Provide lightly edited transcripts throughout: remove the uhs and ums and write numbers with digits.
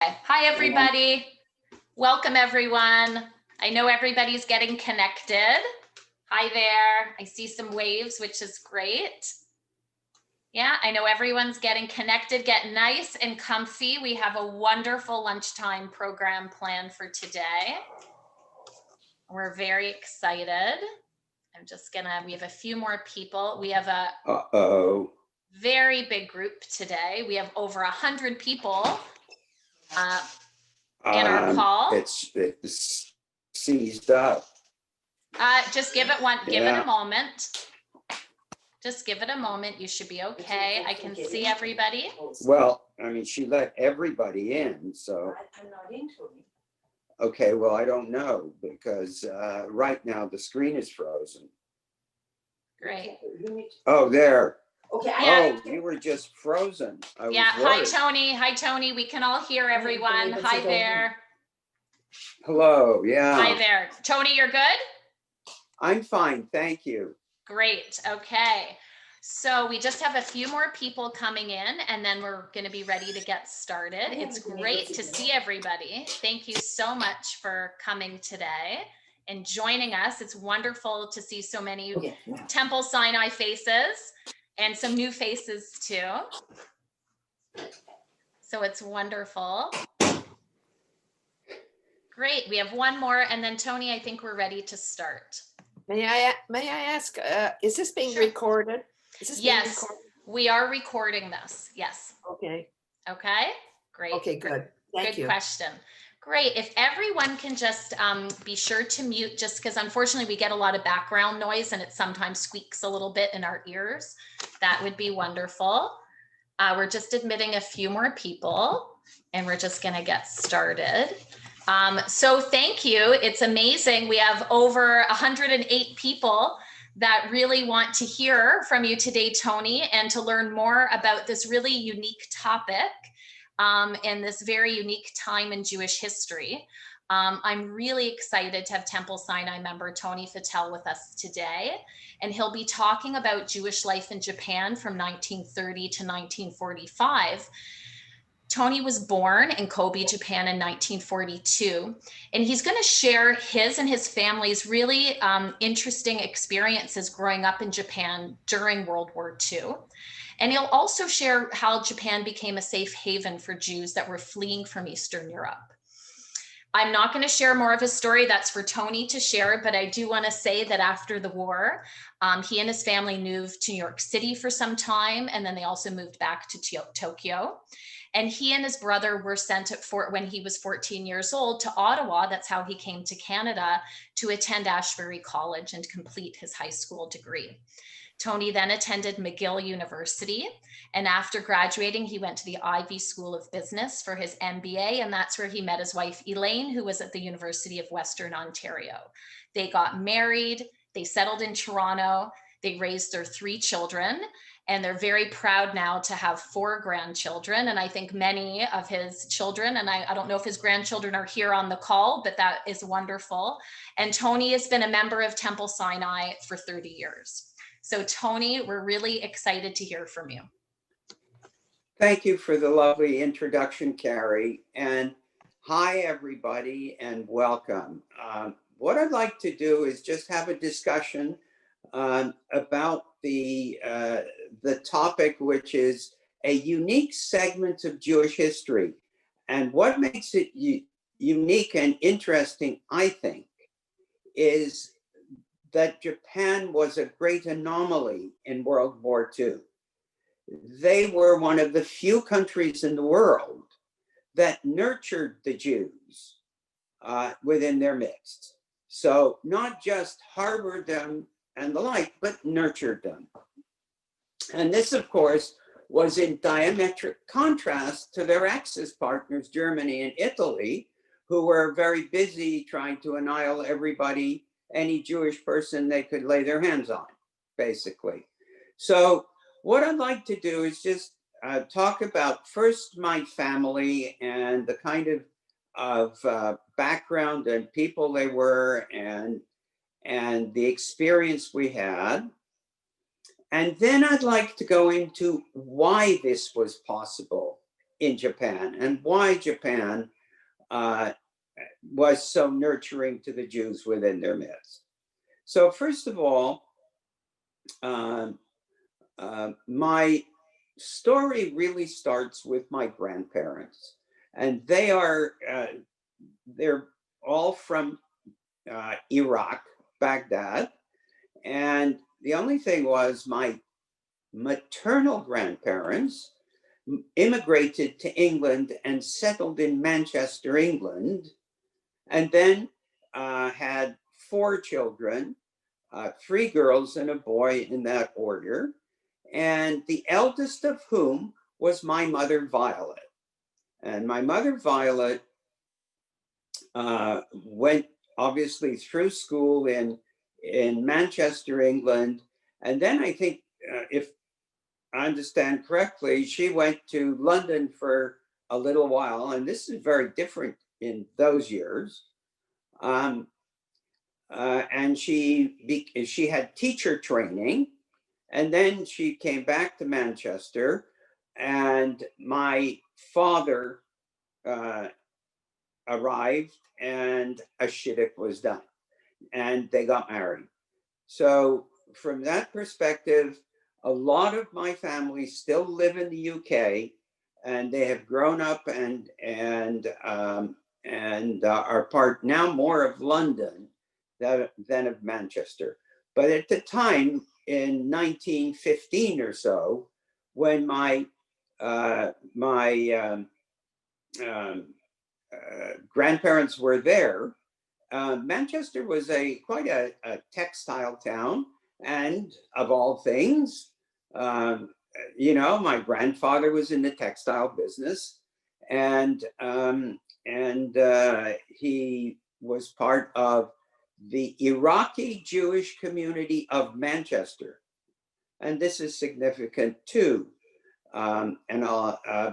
Hi, everybody. Welcome, everyone. I know everybody's getting connected. Hi there. I see some waves, which is great. Yeah, I know everyone's getting connected, get nice and comfy. We have a wonderful lunchtime program planned for today. We're very excited. We have a few more people. We have a very big group today. We have over 100 people in our call. It's seized up. Just give it a moment. Just give it a moment. You should be okay. I can see everybody. Well, I mean, she let everybody in, so. I'm not into it. Okay, well, I don't know because right now the screen is frozen. Great. Oh, there. Okay. Oh, you were just frozen. Yeah. Hi, Tony. Hi, Tony. We can all hear everyone. Hi there. Hello. Yeah. Hi there. Tony, you're good? I'm fine. Thank you. Great. Okay. So we just have a few more people coming in and then we're going to be ready to get started. It's great to see everybody. Thank you so much for coming today and joining us. It's wonderful to see so many Temple Sinai faces and some new faces too. So it's wonderful. Great. We have one more and then Tony, I think we're ready to start. May I ask, is this being recorded? Yes, we are recording this. Yes. Okay. Okay, great. Okay, good. Thank you. Good question. Great. If everyone can just be sure to mute, just because unfortunately we get a lot of background noise and it sometimes squeaks a little bit in our ears. That would be wonderful. We're just admitting a few more people and we're just going to get started. So thank you. It's amazing. We have over 108 people that really want to hear from you today, Tony, and to learn more about this really unique topic and this very unique time in Jewish history. I'm really excited to have Temple Sinai member Tony Fattal with us today, and he'll be talking about Jewish life in Japan from 1930 to 1945. Tony was born in Kobe, Japan in 1942, and he's going to share his and his family's really interesting experiences growing up in Japan during World War II. And he'll also share how Japan became a safe haven for Jews that were fleeing from Eastern Europe. I'm not going to share more of his story. That's for Tony to share, but I do want to say that after the war, he and his family moved to New York City for some time, and then they also moved back to Tokyo. And he and his brother were sent when he was 14 years old to Ottawa. That's how he came to Canada to attend Ashbury College and complete his high school degree. Tony then attended McGill University. And after graduating, he went to the Ivy School of Business for his MBA. And that's where he met his wife, Elaine, who was at the University of Western Ontario. They got married, they settled in Toronto, they raised their 3 children. And they're very proud now to have 4 grandchildren. And I think many of his children, and I don't know if his grandchildren are here on the call, but that is wonderful. And Tony has been a member of Temple Sinai for 30 years. So Tony, we're really excited to hear from you. Thank you for the lovely introduction, Carrie. And hi, everybody, and welcome. What I'd like to do is just have a discussion about the topic, which is a unique segment of Jewish history. And what makes it unique and interesting, I think, is that Japan was a great anomaly in World War II. They were one of the few countries in the world that nurtured the Jews within their midst. So not just harbored them and the like, but nurtured them. And this, of course, was in diametric contrast to their Axis partners, Germany and Italy, who were very busy trying to annihilate everybody, any Jewish person they could lay their hands on, basically. So what I'd like to do is just talk about first my family and the kind of background and people they were and the experience we had. And then I'd like to go into why this was possible in Japan and why Japan was so nurturing to the Jews within their midst. So first of all, my story really starts with my grandparents, and they're all from Iraq, Baghdad, and the only thing was my maternal grandparents immigrated to England and settled in Manchester, England, and then had 4 children, 3 girls and a boy in that order, and the eldest of whom was my mother, Violet. And my mother, Violet, went obviously through school in Manchester, England, and then I think, if I understand correctly, she went to London for a little while, and this is very different in those years. And she had teacher training, and then she came back to Manchester, and my father arrived, and a shidduch was done, and they got married. So from that perspective, a lot of my family still live in the UK, and they have grown up and are part now more of London than of Manchester. But at the time, in 1915 or so, when my grandparents were there, Manchester was quite a textile town, and of all things, my grandfather was in the textile business, and he was part of the Iraqi Jewish community of Manchester, and this is significant too,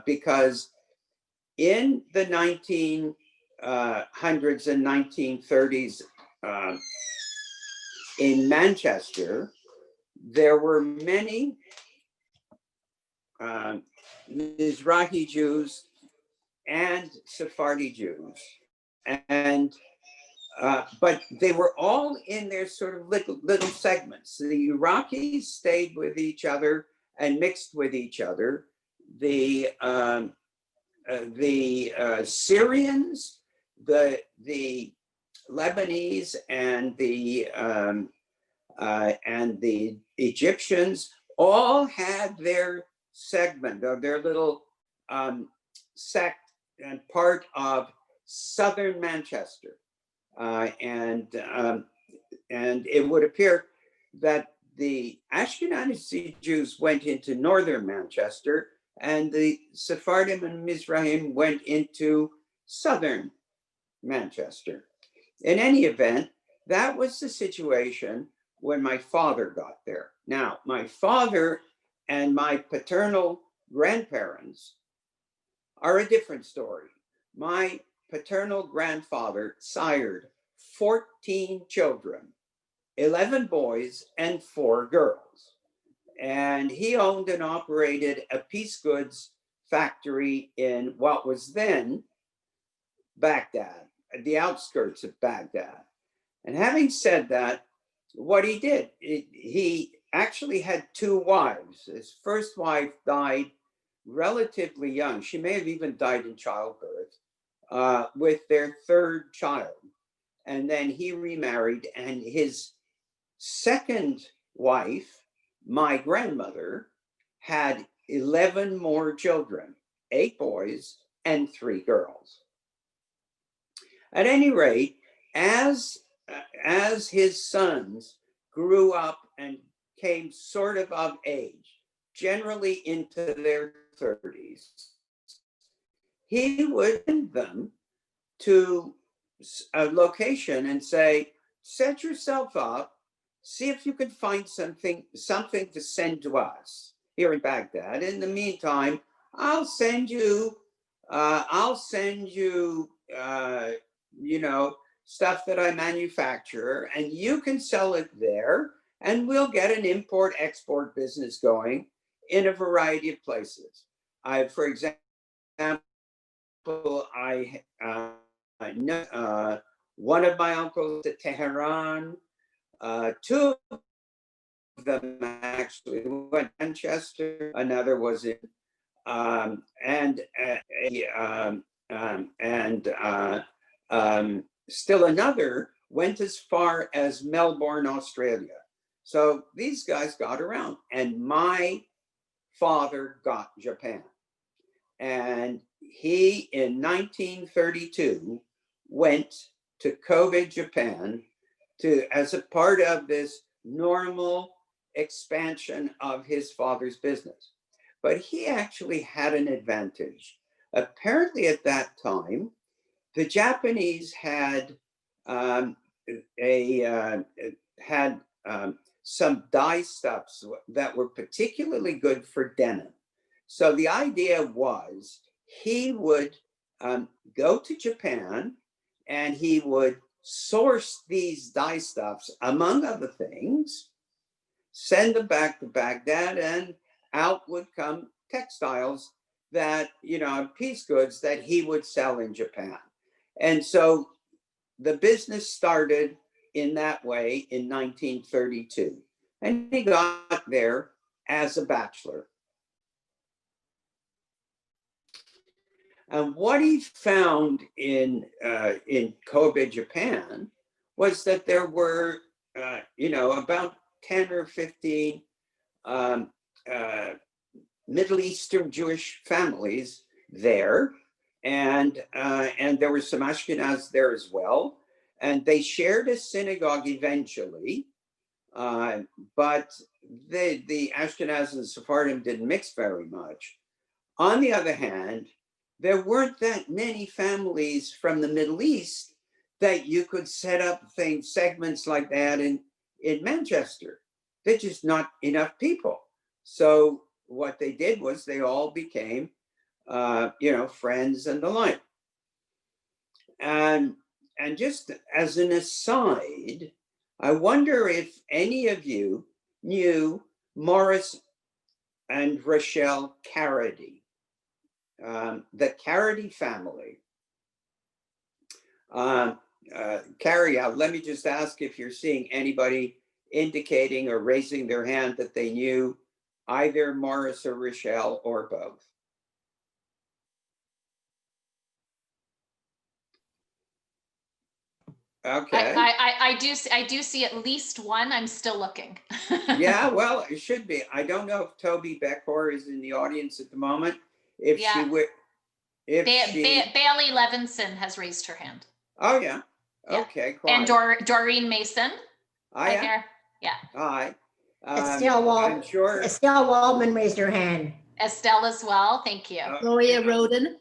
because in the 1900s and 1930s, in Manchester, there were many Mizrachi Jews and Sephardi Jews, and but they were all in their sort of little segments. The Iraqis stayed with each other and mixed with each other. The Syrians, the Lebanese, and the Egyptians all had their segment of their little sect and part of southern Manchester, and it would appear that the Ashkenazi Jews went into northern Manchester, and the Sephardim and Mizrahim went into southern Manchester. In any event, that was the situation when my father got there. Now, my father and my paternal grandparents are a different story. My paternal grandfather sired 14 children, 11 boys and 4 girls. And he owned and operated a piece goods factory in what was then Baghdad, at the outskirts of Baghdad. And having said that, what he did, he actually had 2 wives. His first wife died relatively young. She may have even died in childbirth, with their 3rd child. And then he remarried, and his second wife, my grandmother, had 11 more children, 8 boys and 3 girls. At any rate, as his sons grew up and came sort of age, generally into their 30s, he would send them to a location and say, set yourself up, see if you can find something to send to us here in Baghdad. In the meantime, I'll send you stuff that I manufacture, and you can sell it there, and we'll get an import-export business going in a variety of places. For example, I know one of my uncles to Tehran, two of them actually went to Manchester, another was in, and still another went as far as Melbourne, Australia. So these guys got around, and my father got Japan. And he, in 1932, went to Kobe, Japan, as a part of this normal expansion of his father's business. But he actually had an advantage. Apparently, at that time, the Japanese had had some dye stuffs that were particularly good for denim. So the idea was he would go to Japan and he would source these dye stuffs, among other things, send them back to Baghdad, and out would come textiles that, piece goods that he would sell in Japan. And so the business started in that way in 1932. And he got there as a bachelor. And what he found in Kobe, Japan, was that there were, about 10 or 15 Middle Eastern Jewish families there, and there were some Ashkenazis there as well, and they shared a synagogue eventually, but the Ashkenazis and Sephardim didn't mix very much. On the other hand, there weren't that many families from the Middle East that you could set up segments like that in Manchester. There's just not enough people. So what they did was they all became, friends and the like. And just as an aside, I wonder if any of you knew Morris and Rochelle Carady. The Carady family. Carrie, let me just ask if you're seeing anybody indicating or raising their hand that they knew either Morris or Rochelle or both. Okay. I do see at least one. I'm still looking. Yeah, well, it should be. I don't know if Toby Beckhor is in the audience at the moment. If Yeah. she would, Bailey Levinson has raised her hand. Oh yeah. Okay. Yeah. And Doreen Mason. Hi. There. Yeah. Hi. I'm sure Estelle Waldman raised her hand. Estelle as well. Thank you. Gloria Roden.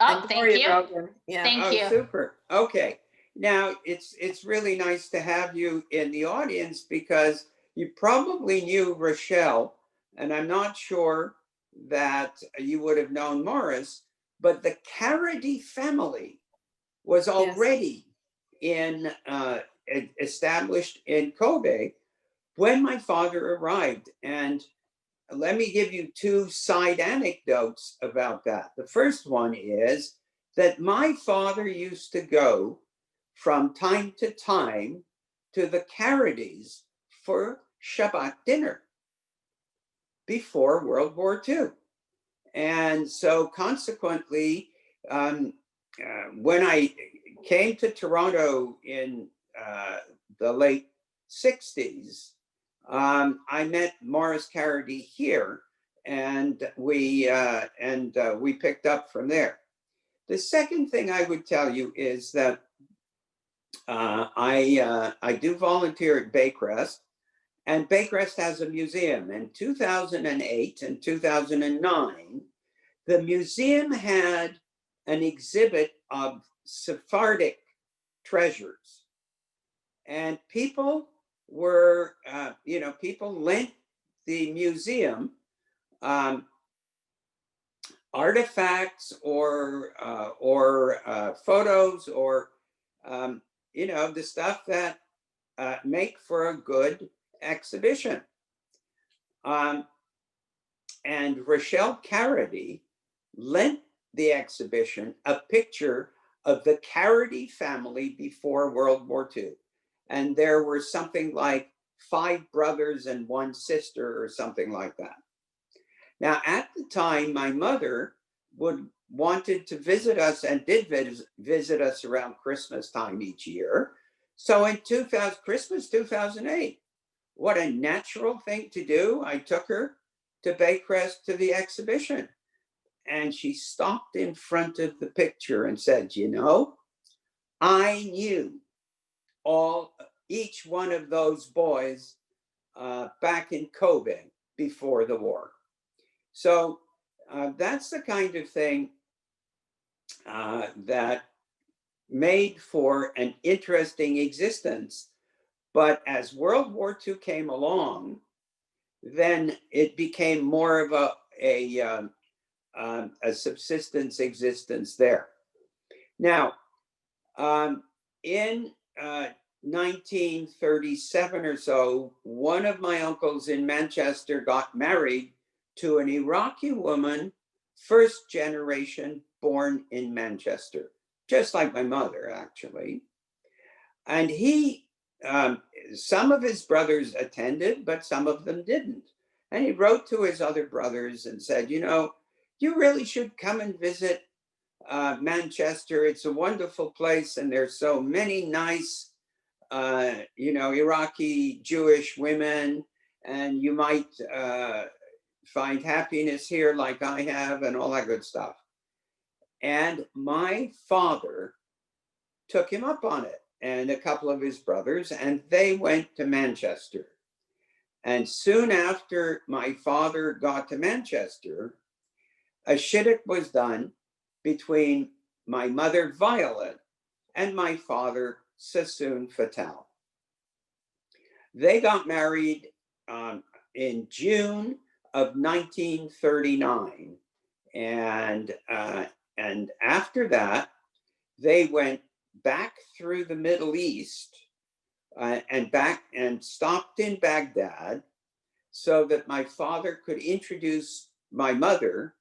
Oh, thank you. Roden. Yeah. Thank you. Super. Okay. Now it's really nice to have you in the audience, because you probably knew Rochelle, and I'm not sure that you would have known Morris, but the Carady family was already established in Kobe when my father arrived. And let me give you two side anecdotes about that. The first one is that my father used to go from time to time to the Caradys for Shabbat dinner before World War II. And so consequently, when I came to Toronto in the late 60s, I met Morris Carady here, and we picked up from there. The second thing I would tell you is that I do volunteer at Baycrest, and Baycrest has a museum. In 2008 and 2009, the museum had an exhibit of Sephardic treasures, and people were, people lent the museum artifacts or photos or the stuff that make for a good exhibition. And Rochelle Carady lent the exhibition a picture of the Carity family before World War II. And there were something like 5 brothers and 1 sister or something like that. Now, at the time, my mother wanted to visit us and did visit us around Christmas time each year. So in Christmas 2008, what a natural thing to do. I took her to Baycrest to the exhibition. And she stopped in front of the picture and said, you know, I knew each one of those boys back in Kobe before the war. So that's the kind of thing that made for an interesting existence. But as World War II came along, then it became more of a subsistence existence there. Now, in 1937 or so, one of my uncles in Manchester got married to an Iraqi woman, first generation, born in Manchester, just like my mother, actually. And some of his brothers attended, but some of them didn't. And he wrote to his other brothers and said, you know, you really should come and visit Manchester. It's a wonderful place, and there's so many nice, Iraqi Jewish women, and you might find happiness here like I have, and all that good stuff. And my father took him up on it, and a couple of his brothers, and they went to Manchester. And soon after my father got to Manchester, a shidduch was done between my mother, Violet, and my father, Sassoon Fattal. They got married in June of 1939. And after that, they went back through the Middle East and stopped in Baghdad so that my father could introduce my mother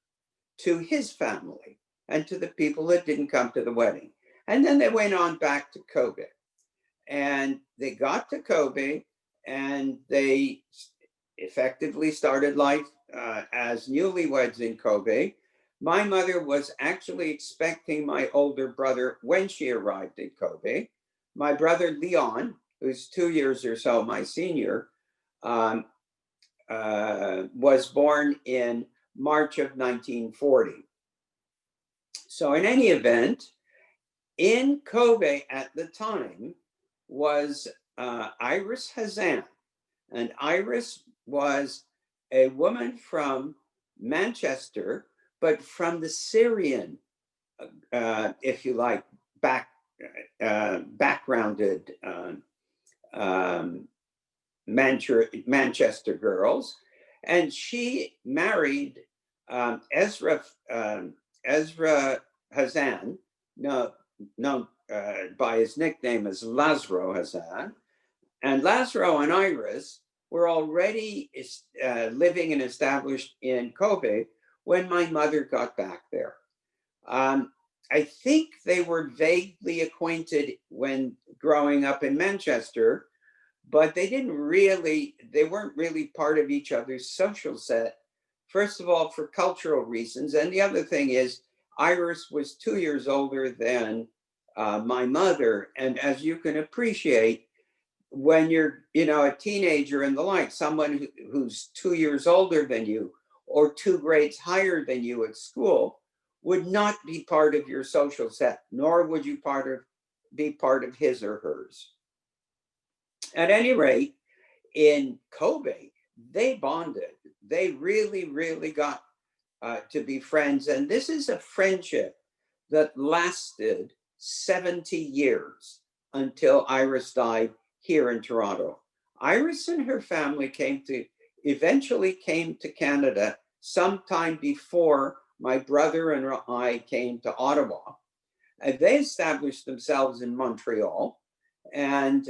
to his family and to the people that didn't come to the wedding. And then they went on back to Kobe. And they got to Kobe and they effectively started life as newlyweds in Kobe. My mother was actually expecting my older brother when she arrived in Kobe. My brother Leon, who's 2 years or so my senior, was born in March of 1940. So in any event, in Kobe at the time was Iris Hazan. And Iris was a woman from Manchester, but from the Syrian, if you like, backgrounded Manchester girls. And she married Ezra Hazan, known by his nickname as Lazaro Hazan. And Lazaro and Iris were already living and established in Kobe when my mother got back there. I think they were vaguely acquainted when growing up in Manchester, but they weren't really part of each other's social set. First of all, for cultural reasons. And the other thing is, Iris was 2 years older than my mother. And as you can appreciate, when you're, a teenager and the like, someone who's 2 years older than you or 2 grades higher than you at school would not be part of your social set, nor would you be part of his or hers. At any rate, in Kobe, they bonded. They really, really got to be friends. And this is a friendship that lasted 70 years until Iris died here in Toronto. Iris and her family eventually came to Canada sometime before my brother and I came to Ottawa. They established themselves in Montreal, and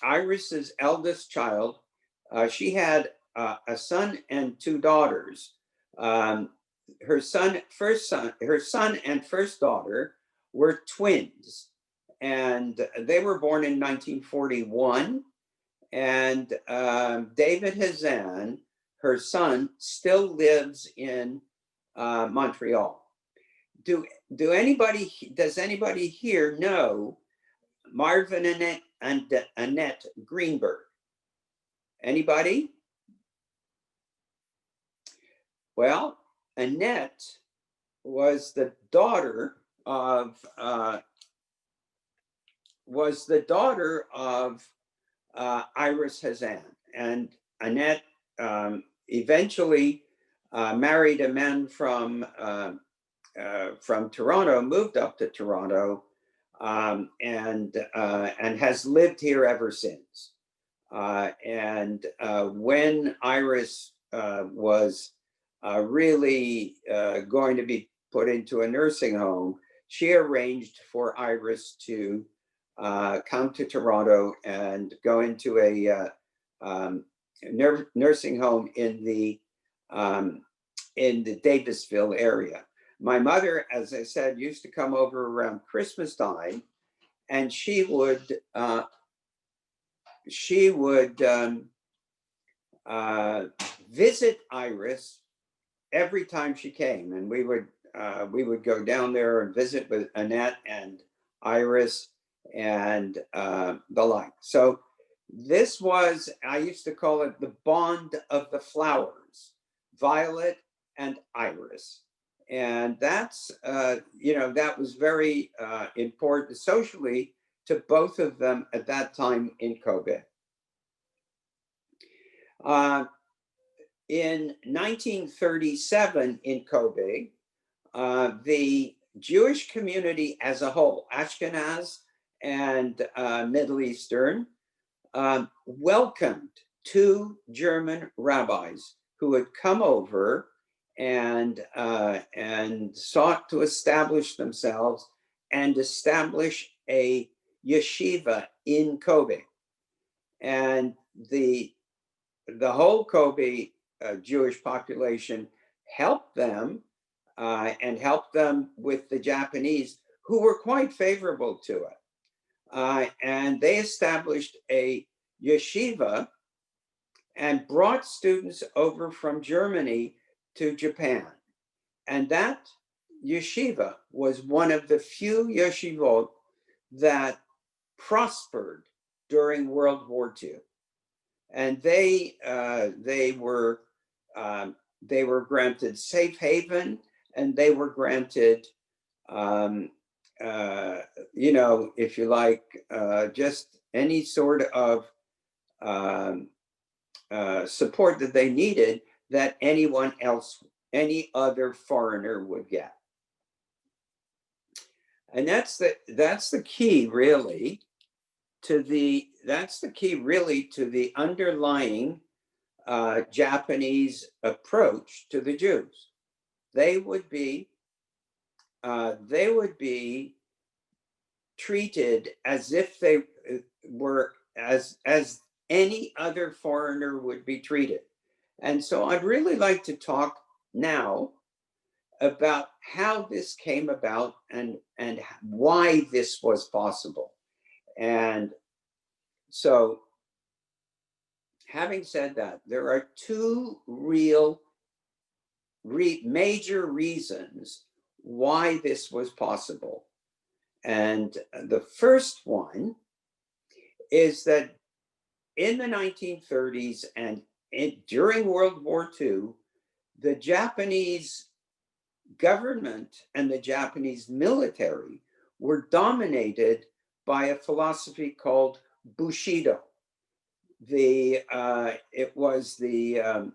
Iris's eldest child, she had a son and 2 daughters. her son and first daughter were twins, and they were born in 1941. And David Hazan, her son, still lives in Montreal. Does anybody here know Marvin and Annette Greenberg? Anybody? Well, Annette was the daughter of Iris Hazan, and Annette eventually married a man from Toronto, moved up to Toronto, and has lived here ever since. And when Iris was really going to be put into a nursing home, she arranged for Iris to come to Toronto and go into a nursing home in the Davisville area. My mother, as I said, used to come over around Christmas time, and she would visit Iris every time she came, and we would go down there and visit with Annette and Iris and the like. So this was, I used to call it the bond of the flowers, Violet and Iris. And that's, that was very important socially to both of them at that time in Kobe. In 1937 in Kobe, the Jewish community as a whole, Ashkenaz and Middle Eastern, welcomed two German rabbis who had come over and sought to establish themselves and establish a yeshiva in Kobe. And the whole Kobe Jewish population helped them and helped them with the Japanese, who were quite favorable to it. And they established a yeshiva and brought students over from Germany to Japan. And that yeshiva was one of the few yeshivot that prospered during World War II. And they were granted safe haven, and they were granted, if you like, just any sort of support that they needed that any other foreigner would get. And that's the key really to the underlying Japanese approach to the Jews. They would be treated as if they were as any other foreigner would be treated. And so I'd really like to talk now about how this came about and why this was possible. And so, having said that, there are two real major reasons why this was possible. And the first one is that in the 1930s and during World War II, the Japanese government and the Japanese military were dominated by a philosophy called Bushido. It was the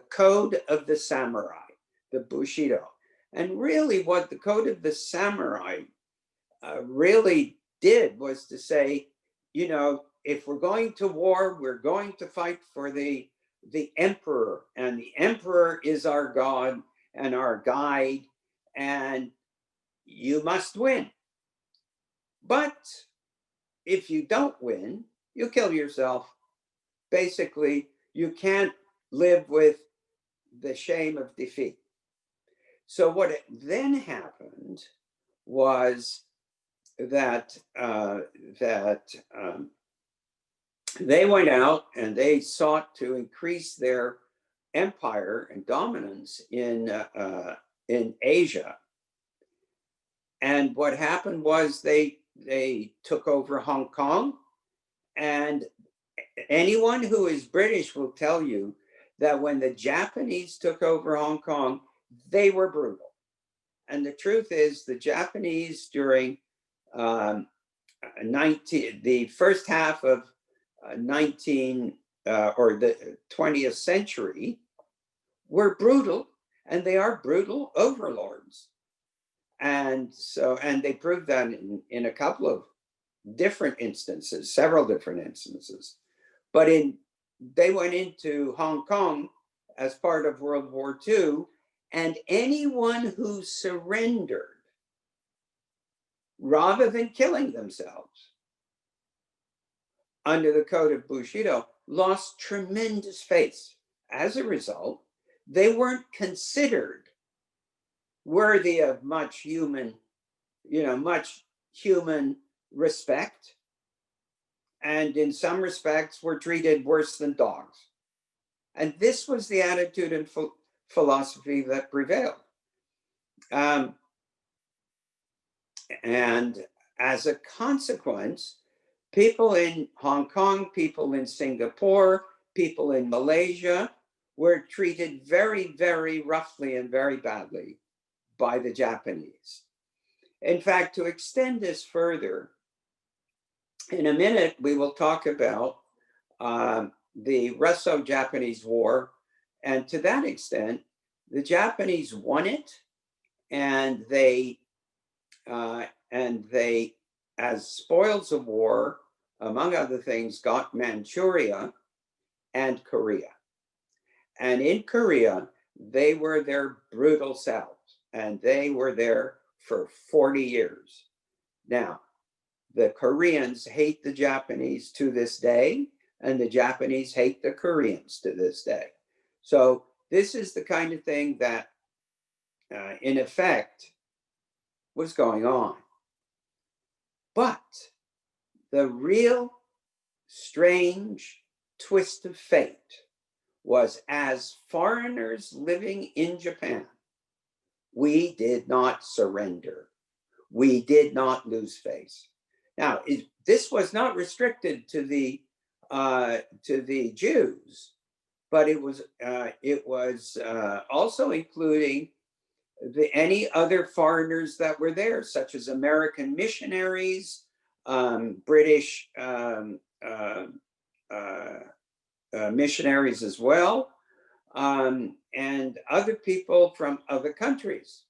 code of the samurai, the Bushido. And really what the code of the samurai really did was to say, if we're going to war, we're going to fight for the emperor, and the emperor is our God and our guide, and you must win. But if you don't win, you kill yourself. Basically, you can't live with the shame of defeat. So what then happened was that they went out and they sought to increase their empire and dominance in Asia. And what happened was they took over Hong Kong. And anyone who is British will tell you that when the Japanese took over Hong Kong, they were brutal. And the truth is, the Japanese during the first half of or the 20th century were brutal, and they are brutal overlords. And they proved that in a couple of different instances, several different instances. But they went into Hong Kong as part of World War II, and anyone who surrendered rather than killing themselves under the code of Bushido lost tremendous face. As a result, they weren't considered worthy of much human respect, and in some respects were treated worse than dogs. And this was the attitude and philosophy that prevailed. And as a consequence, people in Hong Kong, people in Singapore, people in Malaysia were treated very, very roughly and very badly by the Japanese. In fact, to extend this further, in a minute, we will talk about the Russo-Japanese War. And to that extent, the Japanese won it, and they, as spoils of war, among other things, got Manchuria and Korea. And in Korea, they were their brutal selves, and they were there for 40 years. Now, the Koreans hate the Japanese to this day, and the Japanese hate the Koreans to this day. So this is the kind of thing that, in effect, was going on. But the real strange twist of fate was, as foreigners living in Japan, we did not surrender. We did not lose face. Now, this was not restricted to the Jews, but it was also including any other foreigners that were there, such as American missionaries, British missionaries as well, and other people from other countries.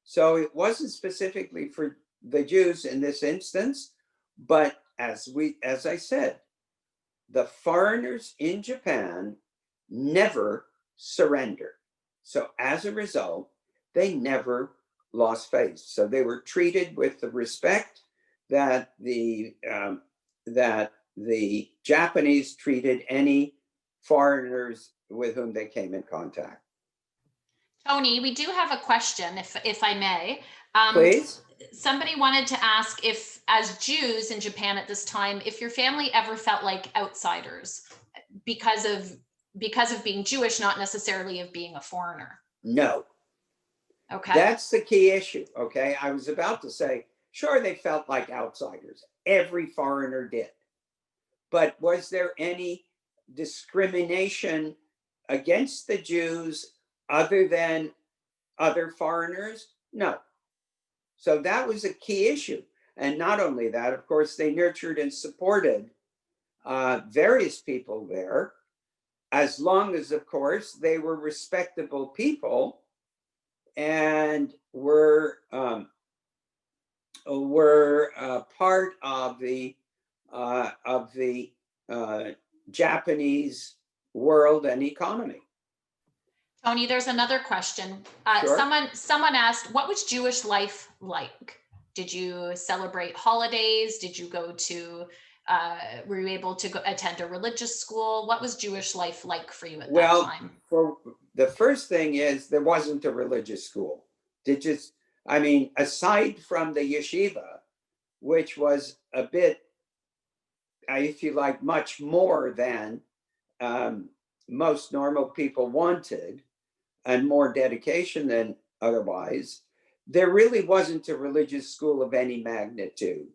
So it wasn't specifically for the Jews in this instance, but as I said, the foreigners in Japan never surrendered. So as a result, they never lost face. So they were treated with the respect that the Japanese treated any foreigners with whom they came in contact. Tony, we do have a question, if I may. Please. Somebody wanted to ask if, as Jews in Japan at this time, if your family ever felt like outsiders because of being Jewish, not necessarily of being a foreigner. No. Okay. That's the key issue. Okay. I was about to say, sure, they felt like outsiders. Every foreigner did. But was there any discrimination against the Jews other than other foreigners? No. So that was a key issue. And not only that, of course, they nurtured and supported various people there, as long as, of course, they were respectable people and were part of the Japanese world and economy. Tony, there's another question. Sure. Someone asked, what was Jewish life like? Did you celebrate holidays? Did you go to, were you able to attend a religious school? What was Jewish life like for you at that time? Well, the first thing is there wasn't a religious school. aside from the yeshiva, which was a bit, if you like, much more than most normal people wanted, and more dedication than otherwise, there really wasn't a religious school of any magnitude.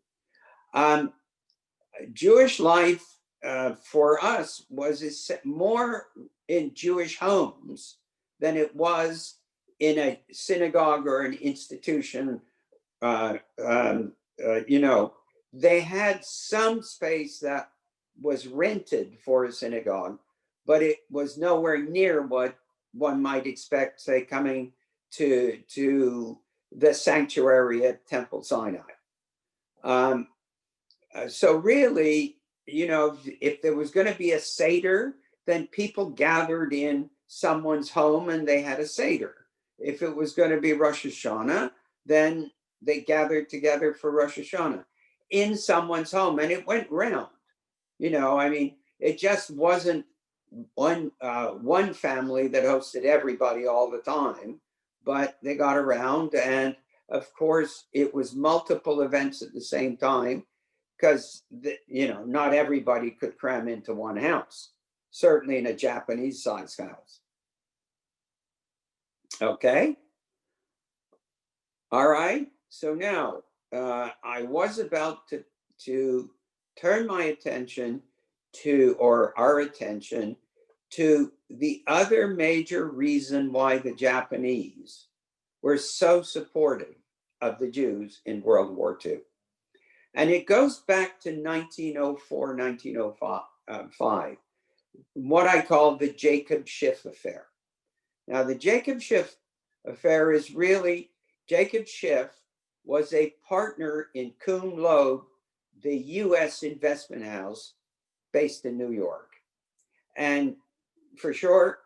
Jewish life for us was more in Jewish homes than it was in a synagogue or an institution. They had some space that was rented for a synagogue, but it was nowhere near what one might expect, say, coming to the sanctuary at Temple Sinai. So really, if there was going to be a Seder, then people gathered in someone's home and they had a Seder. If it was going to be Rosh Hashanah, then they gathered together for Rosh Hashanah in someone's home, and it went round. It just wasn't one family that hosted everybody all the time, but they got around, and of course, it was multiple events at the same time, because not everybody could cram into one house, certainly in a Japanese-sized house. Okay. All right. So now I was about to turn my attention our attention to the other major reason why the Japanese were so supportive of the Jews in World War II. And it goes back to 1904, 1905, what I call the Jacob Schiff affair. Now, the Jacob Schiff affair is really, Jacob Schiff was a partner in Kuhn Loeb, the US investment house based in New York. And for short,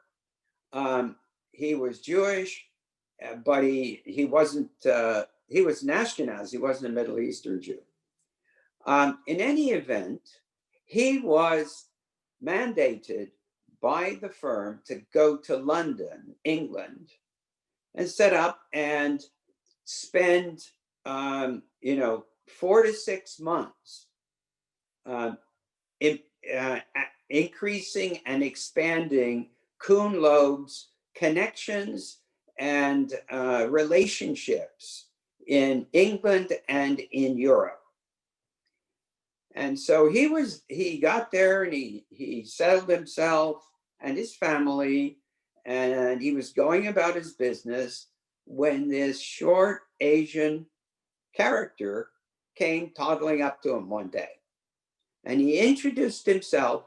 he was Jewish, but he wasn't, he was an Ashkenazi, he wasn't a Middle Eastern Jew. In any event, he was mandated by the firm to go to London, England, and set up and spend, 4 to 6 months increasing and expanding Kuhn Loeb's connections and relationships in England and in Europe. And so he got there and he settled himself and his family, and he was going about his business when this short Asian character came toddling up to him one day. And he introduced himself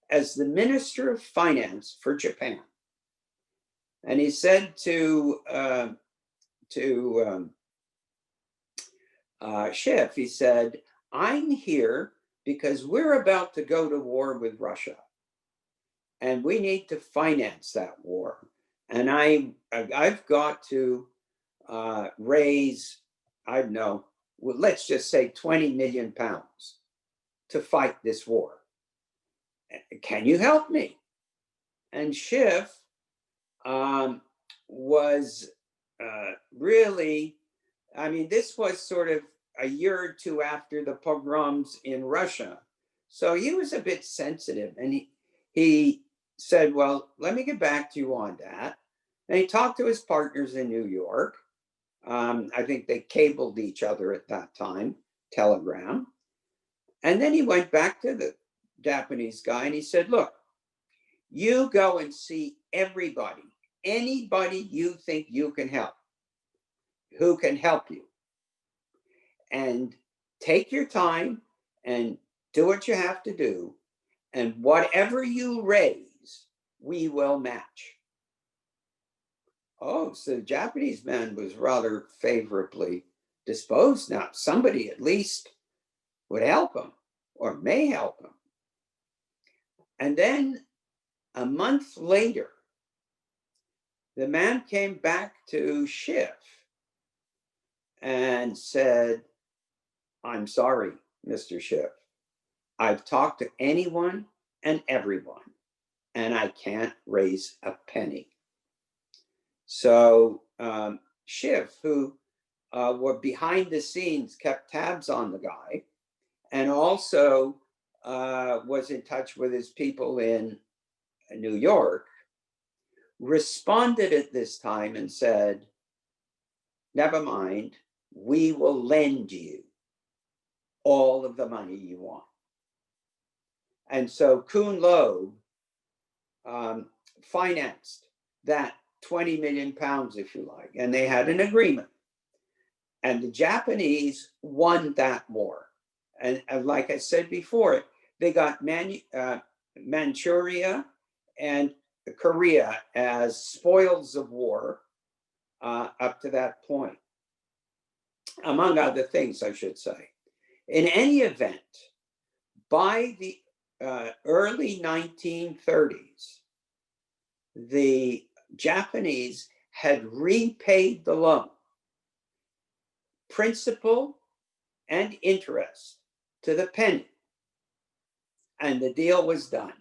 as the Minister of Finance for Japan. And he said to Schiff, he said, "I'm here because we're about to go to war with Russia, and we need to finance that war. And I've got to raise, I don't know, well, let's just say 20 million pounds to fight this war. Can you help me?" And Schiff was really, this was sort of a year or two after the pogroms in Russia. So he was a bit sensitive, and he said, "Well, let me get back to you on that." And he talked to his partners in New York. I think they cabled each other at that time, telegram. And then he went back to the Japanese guy and he said, "Look, you go and see everybody, anybody you think you can help, who can help you. And take your time and do what you have to do. And whatever you raise, we will match." Oh, so the Japanese man was rather favorably disposed. Now, somebody at least would help him or may help him. And then a month later, the man came back to Schiff and said, "I'm sorry, Mr. Schiff. I've talked to anyone and everyone, and I can't raise a penny." So Schiff, who were behind the scenes, kept tabs on the guy, and also was in touch with his people in New York, responded at this time and said, never mind, we will lend you all of the money you want. And so Kuhn Loeb financed that 20 million pounds, if you like, and they had an agreement. And the Japanese won that war. And like I said before, they got Manchuria and Korea as spoils of war up to that point, among other things, I should say. In any event, by the early 1930s, the Japanese had repaid the loan, principal and interest to the penny, and the deal was done.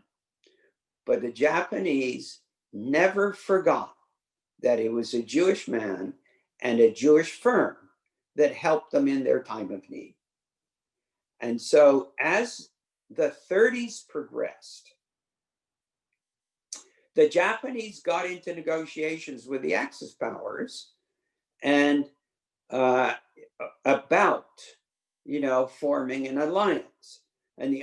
But the Japanese never forgot that it was a Jewish man and a Jewish firm that helped them in their time of need. And so as the 30s progressed, the Japanese got into negotiations with the Axis powers and about, forming an alliance. And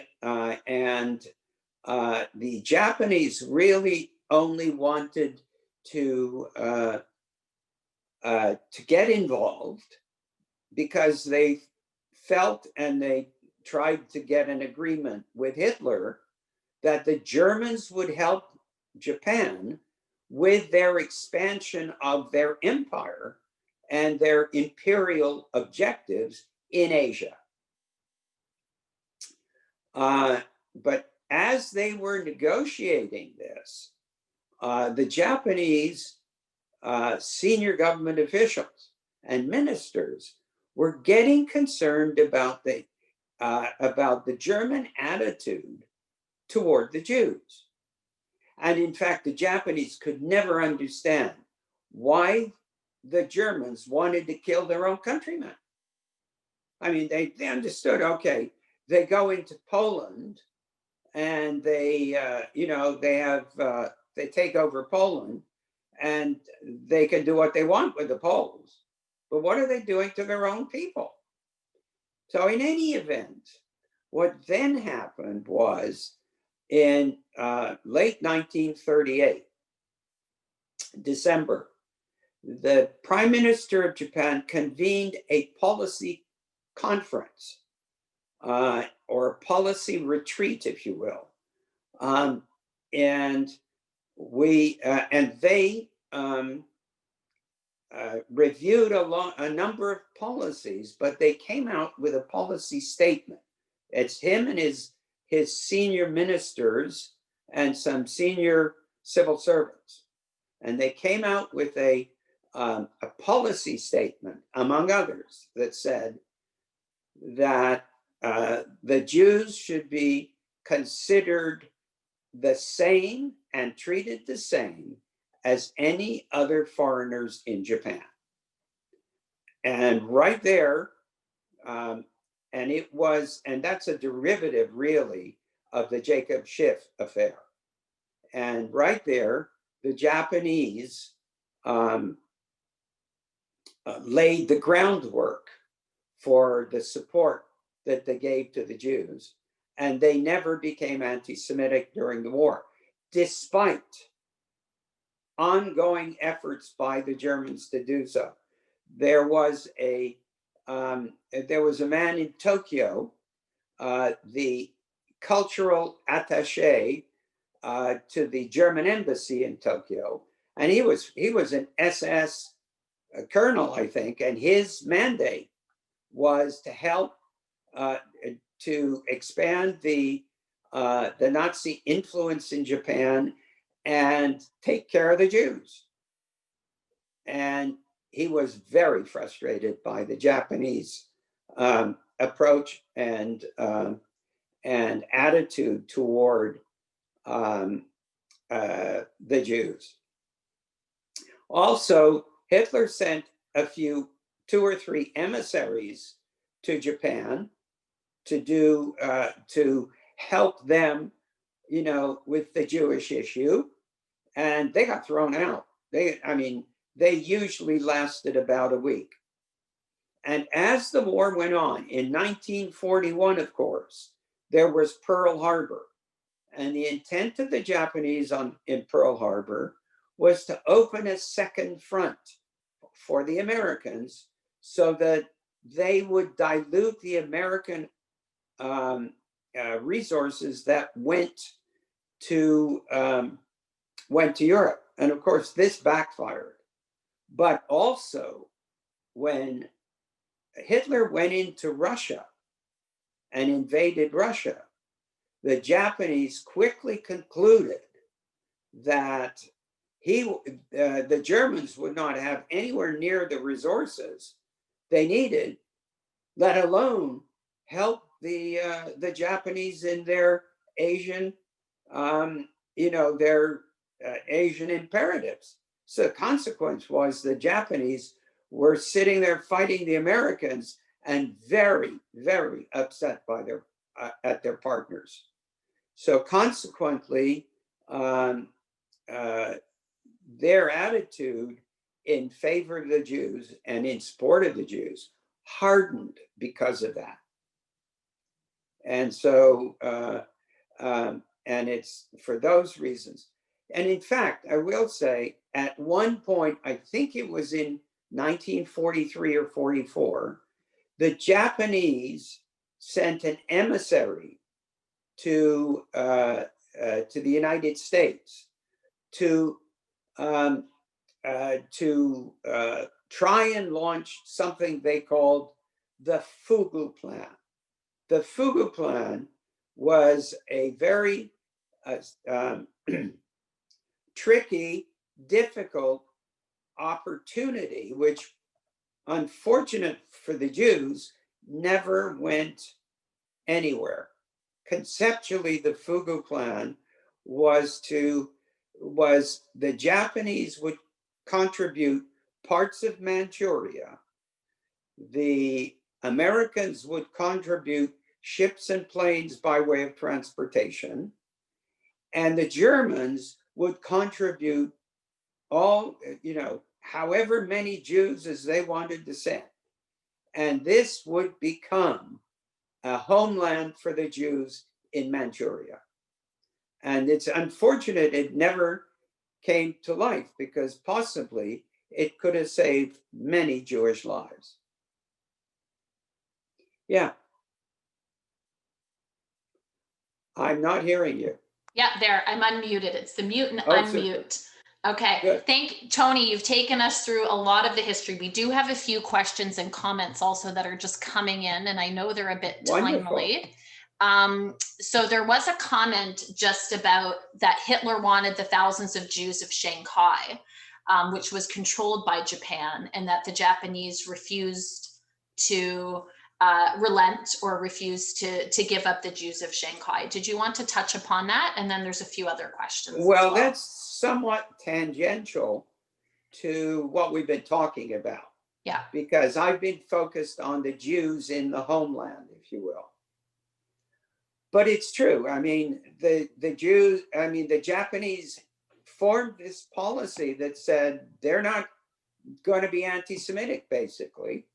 the Japanese really only wanted to get involved because they felt, and they tried to get an agreement with Hitler, that the Germans would help Japan with their expansion of their empire and their imperial objectives in Asia. But as they were negotiating this, the Japanese senior government officials and ministers were getting concerned about the German attitude toward the Jews. And in fact, the Japanese could never understand why the Germans wanted to kill their own countrymen. I mean, they understood, okay, they go into Poland and they take over Poland and they can do what they want with the Poles. But what are they doing to their own people? So in any event, what then happened was in late 1938, December, the Prime Minister of Japan convened a policy conference or a policy retreat, if you will. And they reviewed a number of policies, but they came out with a policy statement. It's him and his senior ministers and some senior civil servants. And they came out with a policy statement, among others, that said that the Jews should be considered the same and treated the same as any other foreigners in Japan. And right there, and that's a derivative really of the Jacob Schiff affair. And right there, the Japanese laid the groundwork for the support that they gave to the Jews. And they never became anti-Semitic during the war, despite ongoing efforts by the Germans to do so. There was a man in Tokyo, the cultural attaché to the German embassy in Tokyo, and he was an SS colonel, I think, and his mandate was to help to expand the Nazi influence in Japan and take care of the Jews. And he was very frustrated by the Japanese approach and attitude toward the Jews. Also, Hitler sent two or three emissaries to Japan to help them, with the Jewish issue, and they got thrown out. They usually lasted about a week. And as the war went on, in 1941, of course, there was Pearl Harbor. And the intent of the Japanese in Pearl Harbor was to open a second front for the Americans so that they would dilute the American resources that went to Europe. And of course, this backfired. But also, when Hitler went into Russia and invaded Russia, the Japanese quickly concluded that the Germans would not have anywhere near the resources they needed, let alone help the Japanese in their Asian, Asian imperatives. So the consequence was the Japanese were sitting there fighting the Americans and very, very upset by at their partners. So consequently, their attitude in favor of the Jews and in support of the Jews hardened because of that. And so, and it's for those reasons. And in fact, I will say at one point, I think it was in 1943 or 44, the Japanese sent an emissary to the United States to try and launch something they called the Fugu Plan. The Fugu Plan was a very tricky, difficult opportunity, which, unfortunate for the Jews, never went anywhere. Conceptually, the Fugu Plan was the Japanese would contribute parts of Manchuria, the Americans would contribute ships and planes by way of transportation, and the Germans would contribute all, however many Jews as they wanted to send. And this would become a homeland for the Jews in Manchuria. And it's unfortunate it never came to life, because possibly it could have saved many Jewish lives. Yeah. I'm not hearing you. Yeah, there, I'm unmuted. It's the mute and unmute. Okay, good. Tony, you've taken us through a lot of the history. We do have a few questions and comments also that are just coming in, and I know they're a bit timely. So there was a comment just about that Hitler wanted the thousands of Jews of Shanghai, which was controlled by Japan, and that the Japanese refused to relent or refused to give up the Jews of Shanghai. Did you want to touch upon that? And then there's a few other questions. Well, that's somewhat tangential to what we've been talking about. Yeah. Because I've been focused on the Jews in the homeland, if you will. But it's true. I mean, the Japanese formed this policy that said they're not going to be anti-Semitic, basically.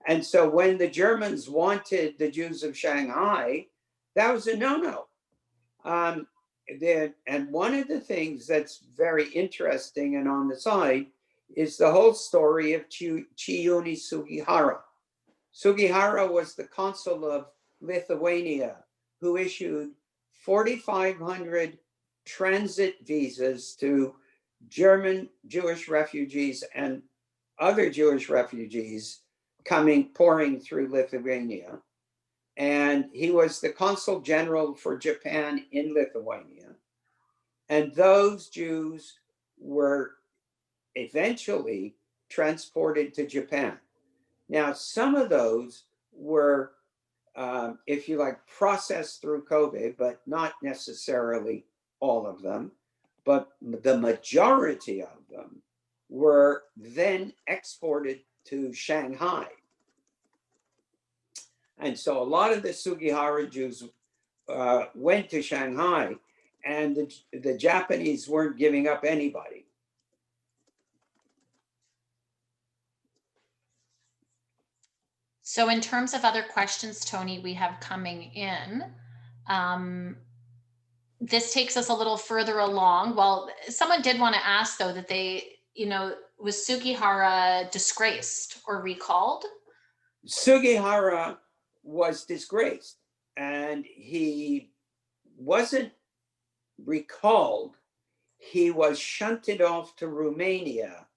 And so when the Germans wanted the Jews of Shanghai, that was a no-no. And one of the things that's very interesting and on the side is the whole story of Chiyuni Sugihara. Sugihara was the consul of Lithuania who issued 4,500 transit visas to German Jewish refugees and other Jewish refugees pouring through Lithuania. And he was the consul general for Japan in Lithuania. And those Jews were eventually transported to Japan. Now, some of those were, if you like, processed through COVID, but not necessarily all of them. But the majority of them were then exported to Shanghai. And so a lot of the Sugihara Jews went to Shanghai, and the Japanese weren't giving up anybody. So in terms of other questions, Tony, we have coming in, this takes us a little further along. Well, someone did want to ask though that was Sugihara disgraced or recalled? Sugihara was disgraced, and he wasn't recalled. He was shunted off to Romania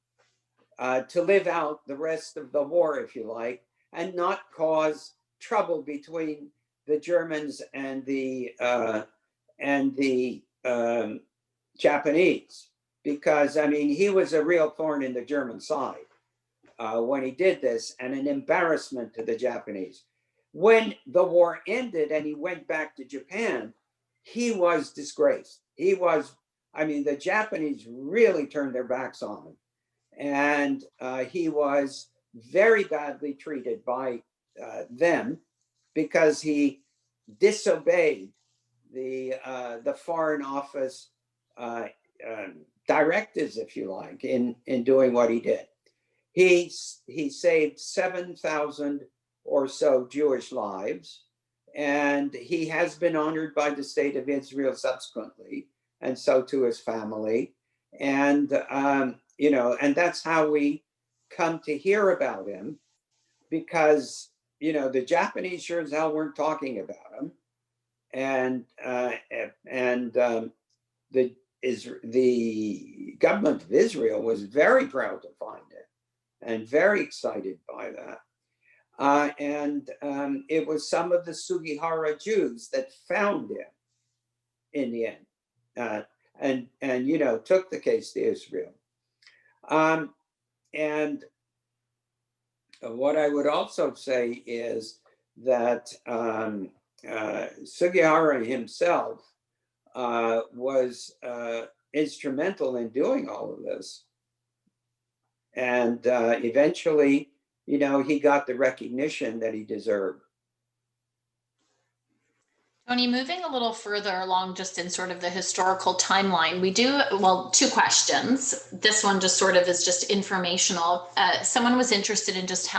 to live out the rest of the war, if you like, and not cause trouble between the Germans and the Japanese, because I mean he was a real thorn in the German side when he did this, and an embarrassment to the Japanese. When the war ended and he went back to Japan, he was disgraced. The Japanese really turned their backs on him, and he was very badly treated by them because he disobeyed the Foreign Office directives, if you like, in doing what he did. He saved 7,000 or so Jewish lives, and he has been honored by the state of Israel subsequently, and so to his family. And and that's how we come to hear about him, because the Japanese sure as hell weren't talking about him, and the government of Israel was very proud to find it and very excited by that. It was some of the Sugihara Jews that found him in the end, and took the case to Israel. And what I would also say is that Sugihara himself was instrumental in doing all of this. And eventually, he got the recognition that he deserved. Tony, moving a little further along just in sort of the historical timeline, we do, two questions. This one just sort of is just informational. Someone was interested in just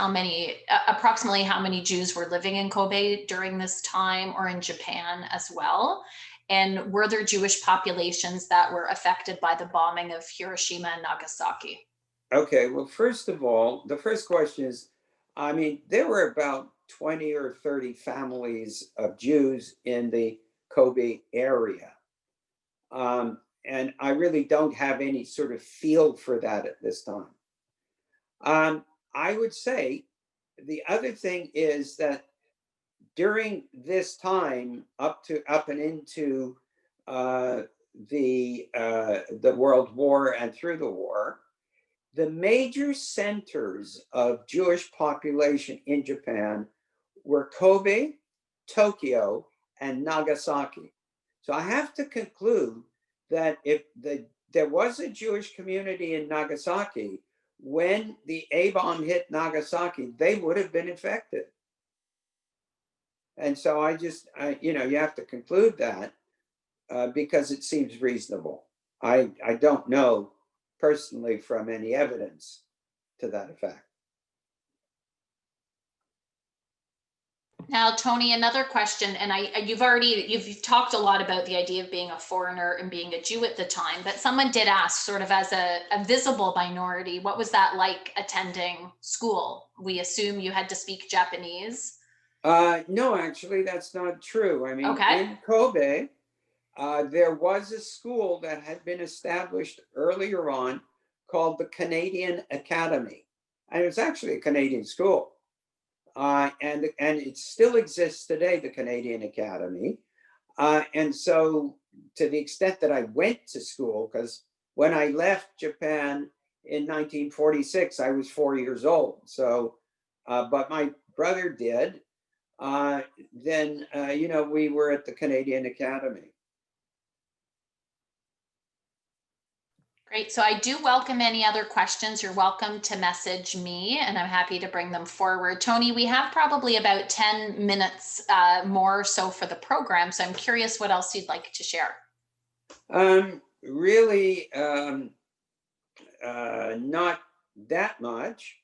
approximately how many Jews were living in Kobe during this time, or in Japan as well. And were there Jewish populations that were affected by the bombing of Hiroshima and Nagasaki? Okay, well, first of all, the first question is, there were about 20 or 30 families of Jews in the Kobe area. And I really don't have any sort of feel for that at this time. I would say the other thing is that during this time, up and into the World War and through the war, the major centers of Jewish population in Japan were Kobe, Tokyo, and Nagasaki. So I have to conclude that if there was a Jewish community in Nagasaki, when the A-bomb hit Nagasaki, they would have been infected. And so you have to conclude that because it seems reasonable. I don't know personally from any evidence to that effect. Now, Tony, another question, and you've talked a lot about the idea of being a foreigner and being a Jew at the time, but someone did ask, sort of as a visible minority, what was that like attending school? We assume you had to speak Japanese. No, actually, that's not true. In Kobe, there was a school that had been established earlier on called the Canadian Academy. And it was actually a Canadian school. And it still exists today, the Canadian Academy. And so to the extent that I went to school, because when I left Japan in 1946, I was 4 years old. So, but my brother did. Then, we were at the Canadian Academy. Great. So I do welcome any other questions. You're welcome to message me and I'm happy to bring them forward. Tony, we have probably about 10 minutes more or so for the program. So I'm curious what else you'd like to share. Really, not that much,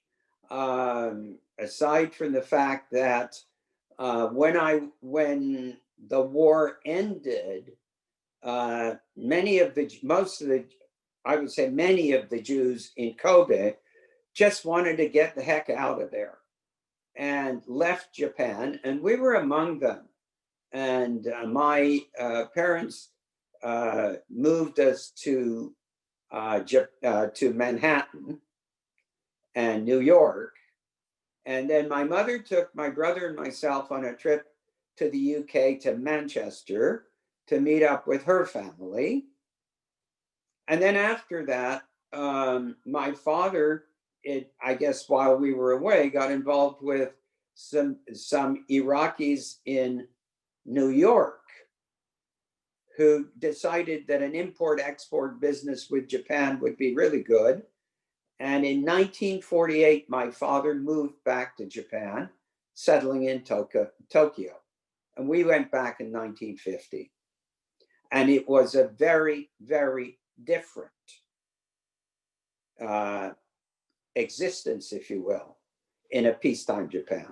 aside from the fact that when the war ended, many of the Jews in Kobe just wanted to get the heck out of there and left Japan, and we were among them. And my parents moved us to Manhattan and New York. And then my mother took my brother and myself on a trip to the UK, to Manchester, to meet up with her family. And then after that, my father, I guess while we were away, got involved with some Iraqis in New York who decided that an import-export business with Japan would be really good. And in 1948, my father moved back to Japan, settling in Tokyo. And we went back in 1950. And it was a very, very different existence, if you will, in a peacetime Japan.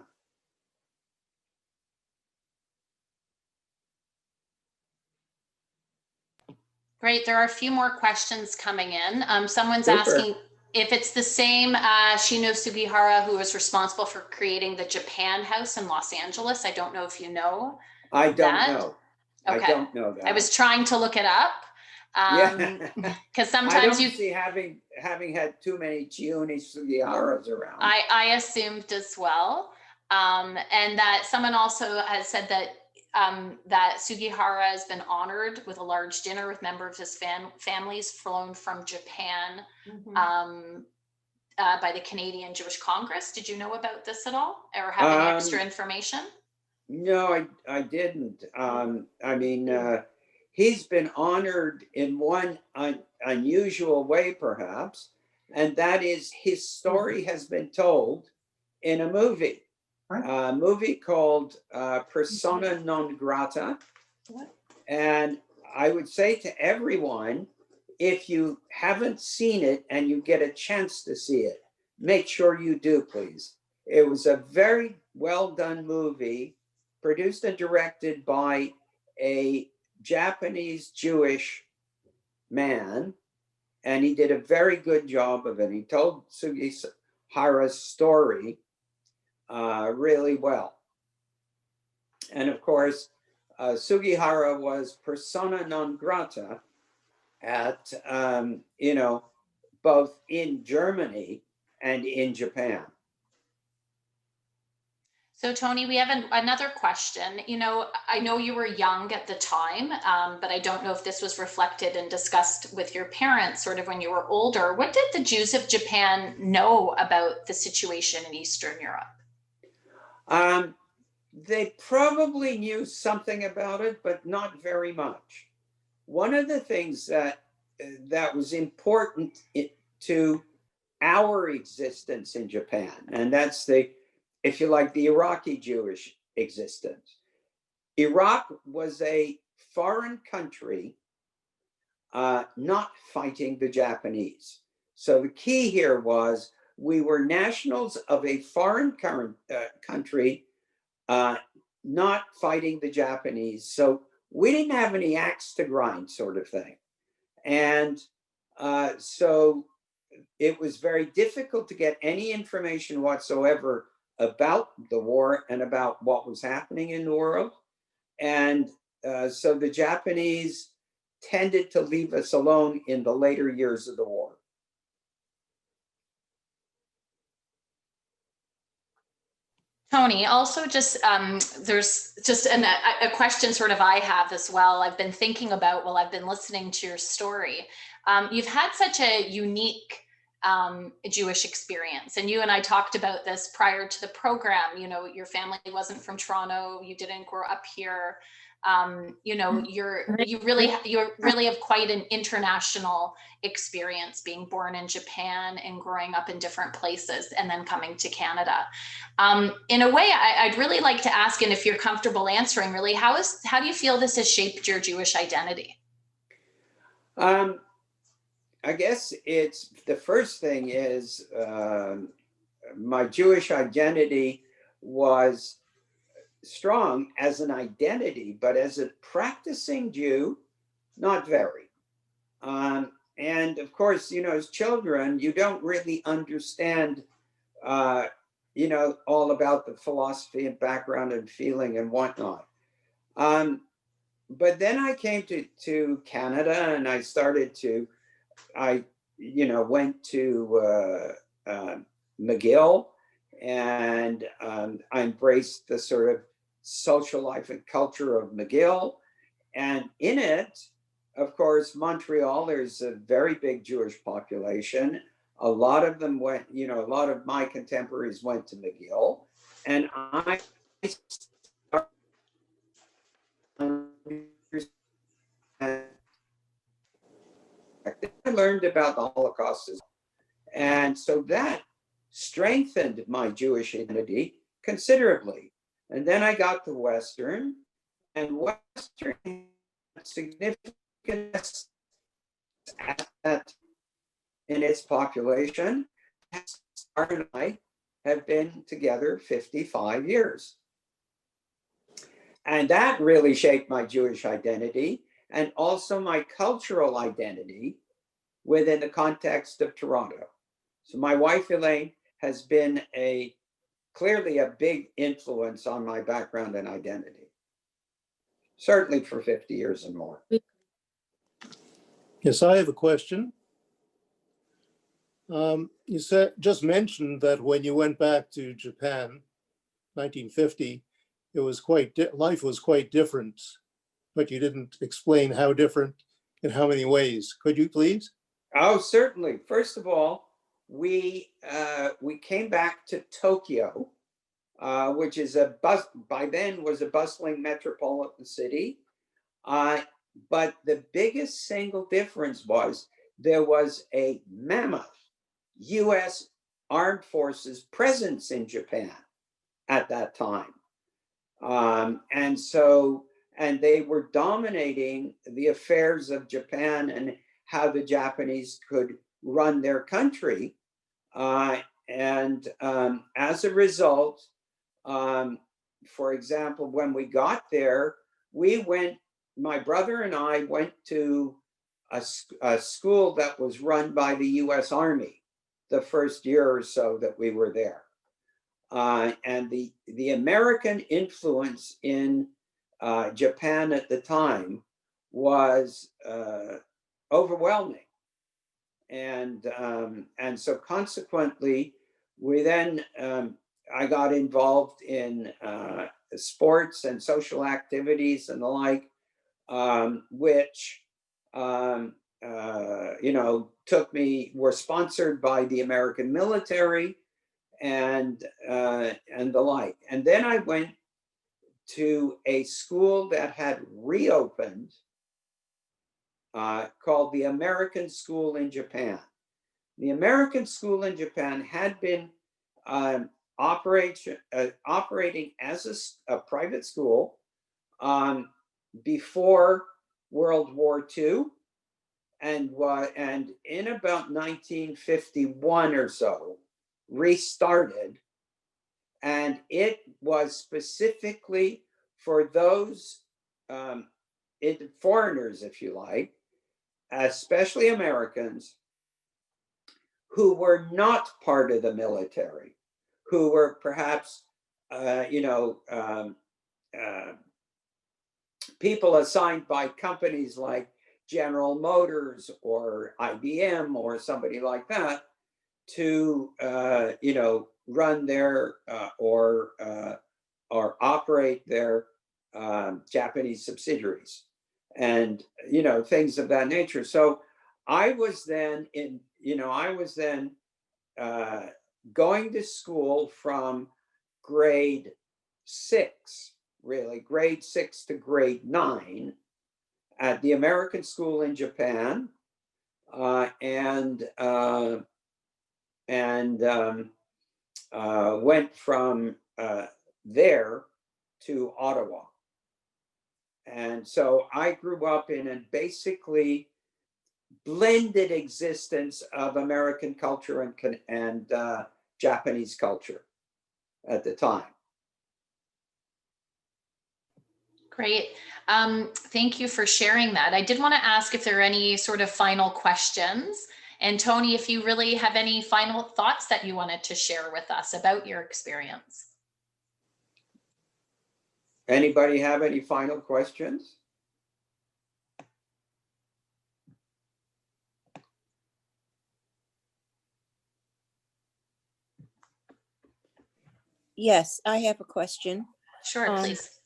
Great. There are a few more questions coming in. Someone's Super. asking if it's the same Shino Sugihara who was responsible for creating the Japan House in Los Angeles. I don't know if you know. I don't that. know. Okay. I don't know that. I was trying to look it up. Because sometimes I don't see having had too many Chiune Sugiharas around. I assumed as well. And that someone also has said that that Sugihara has been honored with a large dinner with members of his families flown from Japan by the Canadian Jewish Congress. Did you know about this at all, or have any extra information? No, I didn't. I mean, he's been honored in one unusual way, perhaps, and that is his story has been told in a movie. A movie called Persona Non Grata. And I would say to everyone, if you haven't seen it and you get a chance to see it, make sure you do, please. It was a very well done movie, produced and directed by a Japanese Jewish man, and he did a very good job of it. He told Sugihara's story really well. And of course, Sugihara was persona non grata at, both in Germany and in Japan. So Tony, we have another question. I know you were young at the time, but I don't know if this was reflected and discussed with your parents sort of when you were older. What did the Jews of Japan know about the situation in Eastern Europe? They probably knew something about it, but not very much. One of the things that was important to our existence in Japan, and that's if you like, the Iraqi Jewish existence. Iraq was a foreign country not fighting the Japanese. So the key here was we were nationals of a foreign country not fighting the Japanese. So we didn't have any axe to grind, sort of thing. And so it was very difficult to get any information whatsoever about the war and about what was happening in the world. And so the Japanese tended to leave us alone in the later years of the war. Tony, also just there's just a question sort of I have as well. I've been thinking about while I've been listening to your story. You've had such a unique Jewish experience, and you and I talked about this prior to the program. Your family wasn't from Toronto. You didn't grow up here. You know, you really have quite an international experience being born in Japan and growing up in different places and then coming to Canada. In a way, I'd really like to ask, and if you're comfortable answering, really, how do you feel this has shaped your Jewish identity? I guess it's the first thing is my Jewish identity was strong as an identity, but as a practicing Jew, not very. And of course, you know, as children, you don't really understand, you know, all about the philosophy and background and feeling and whatnot. But then I came to Canada and I, you know, went to McGill, and I embraced the sort of social life and culture of McGill. And in it, of course, Montreal, there's a very big Jewish population. A lot of them went, you know, a lot of my contemporaries went to McGill. And I learned about the Holocaust. And so that strengthened my Jewish identity considerably. And then I got to Western, and Western had significant at that in its population. Star and I have been together 55 years. And that really shaped my Jewish identity and also my cultural identity within the context of Toronto. So my wife, Elaine, has been clearly a big influence on my background and identity, certainly for 50 years and more. Yes, I have a question. You just mentioned that when you went back to Japan, 1950, it was life was quite different, but you didn't explain how different in how many ways. Could you please? Oh, certainly. First of all, we came back to Tokyo, which is by then was a bustling metropolitan city. But the biggest single difference was there was a mammoth US armed forces presence in Japan at that time. And they were dominating the affairs of Japan and how the Japanese could run their country. And as a result, for example, when we got there, my brother and I went to a school that was run by the US Army the first year or so that we were there. And the American influence in Japan at the time was overwhelming. And so consequently, I got involved in sports and social activities and the like, which were sponsored by the American military and the like. And then I went to a school that had reopened called the American School in Japan. The American School in Japan had been operating as a private school before World War II, and in about 1951 or so, restarted. And it was specifically for those foreigners, if you like, especially Americans, who were not part of the military, who were perhaps, people assigned by companies like General Motors or IBM or somebody like that to, run their or operate their Japanese subsidiaries and, things of that nature. So I was then going to school from grade 6, really, grade 6 to grade 9 at the American school in Japan, and went from there to Ottawa. And so I grew up in a basically blended existence of American culture and Japanese culture at the time. Great. Thank you for sharing that. I did want to ask if there are any sort of final questions. And Tony, if you really have any final thoughts that you wanted to share with us about your experience. Anybody have any final questions? Yes, I have a question. Sure, please.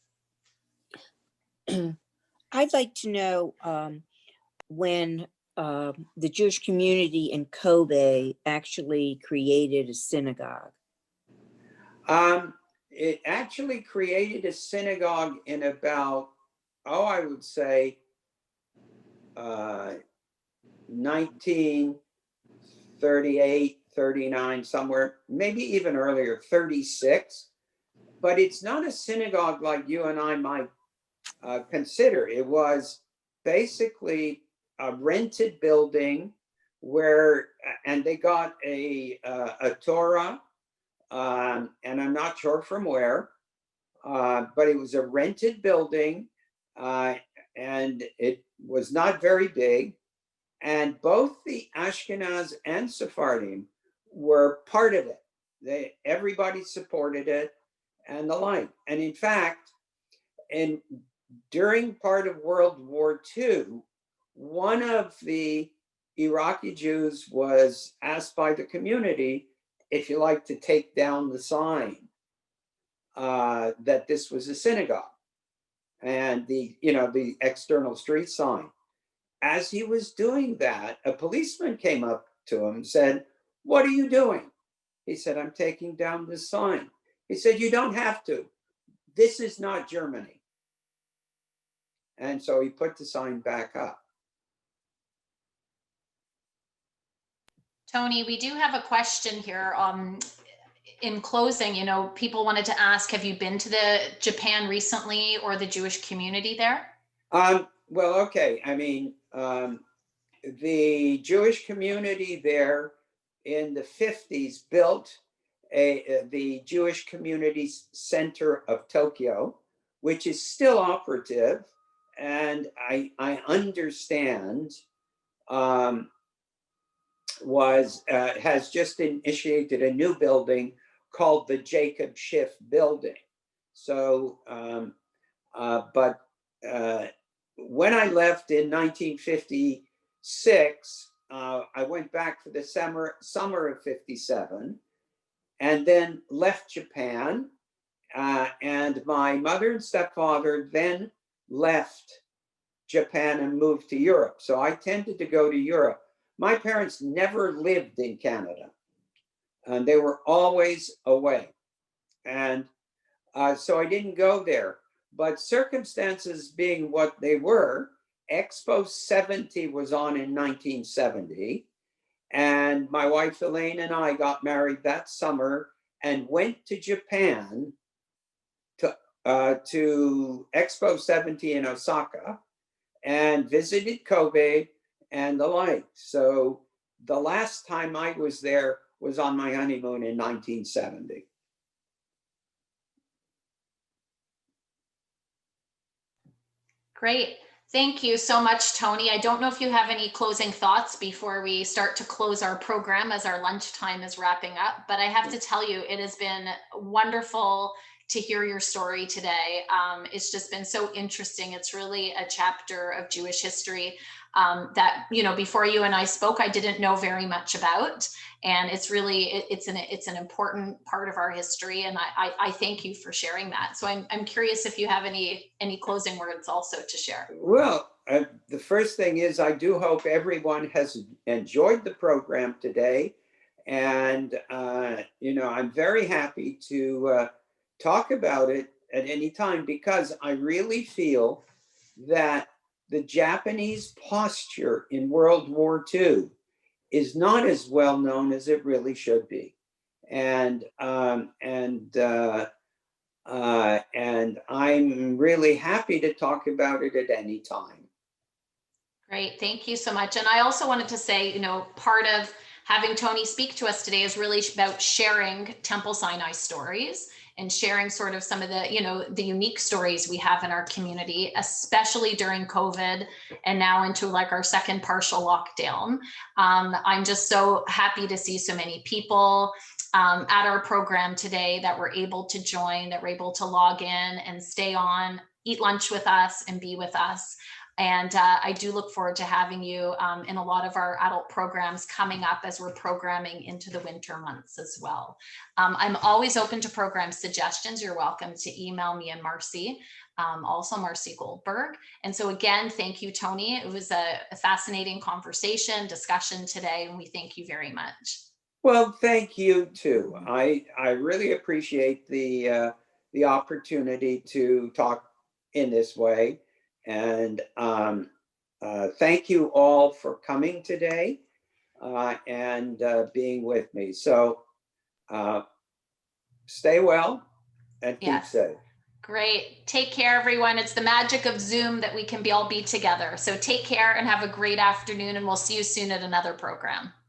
I'd like to know when the Jewish community in Kobe actually created a synagogue. It actually created a synagogue in about, I would say 1938, 39, somewhere, maybe even earlier, 36. But it's not a synagogue like you and I might consider. It was basically a rented building where, and they got a Torah, and I'm not sure from where, but it was a rented building, and it was not very big. And both the Ashkenaz and Sephardim were part of it. Everybody supported it and the like. And in fact, during part of World War II, one of the Iraqi Jews was asked by the community if you like to take down the sign that this was a synagogue and the external street sign. As he was doing that, a policeman came up to him and said, "What are you doing?" He said, "I'm taking down this sign." He said, "You don't have to. This is not Germany." And so he put the sign back up. Tony, we do have a question here. In closing, people wanted to ask, have you been to Japan recently or the Jewish community there? Well, okay. I mean, the Jewish community there in the 50s built the Jewish Community Center of Tokyo, which is still operative. And I understand has just initiated a new building called the Jacob Schiff Building. So, but when I left in 1956, I went back for the summer of 57, and then left Japan. And my mother and stepfather then left Japan and moved to Europe. So I tended to go to Europe. My parents never lived in Canada, and they were always away. And so I didn't go there. But circumstances being what they were, Expo 70 was on in 1970. And my wife Elaine and I got married that summer and went to Japan to Expo 70 in Osaka and visited Kobe and the like. So the last time I was there was on my honeymoon in 1970. Great. Thank you so much, Tony. I don't know if you have any closing thoughts before we start to close our program as our lunchtime is wrapping up, but I have to tell you, it has been wonderful to hear your story today. It's just been so interesting. It's really a chapter of Jewish history that, before you and I spoke, I didn't know very much about. And it's really, it's an important part of our history. And I thank you for sharing that. So I'm curious if you have any closing words also to share. Well, the first thing is I do hope everyone has enjoyed the program today. And, I'm very happy to talk about it at any time, because I really feel that the Japanese posture in World War II is not as well known as it really should be. And I'm really happy to talk about it at any time. Great, thank you so much. And I also wanted to say, you know, part of having Tony speak to us today is really about sharing Temple Sinai stories and sharing sort of some of the, you know, the unique stories we have in our community, especially during COVID and now into like our second partial lockdown. I'm just so happy to see so many people at our program today that were able to join, that were able to log in and stay on, eat lunch with us and be with us. And I do look forward to having you in a lot of our adult programs coming up as we're programming into the winter months as well. I'm always open to program suggestions. You're welcome to email me and Marcy, also Marcy Goldberg. And so again, thank you, Tony. It was a fascinating conversation, discussion today, and we thank you very much. Well, thank you too. I really appreciate the opportunity to talk in this way. And thank you all for coming today and being with me. So stay well and keep safe. Great. Take care, everyone. It's the magic of Zoom that we can all be together. So take care and have a great afternoon, and we'll see you soon at another program.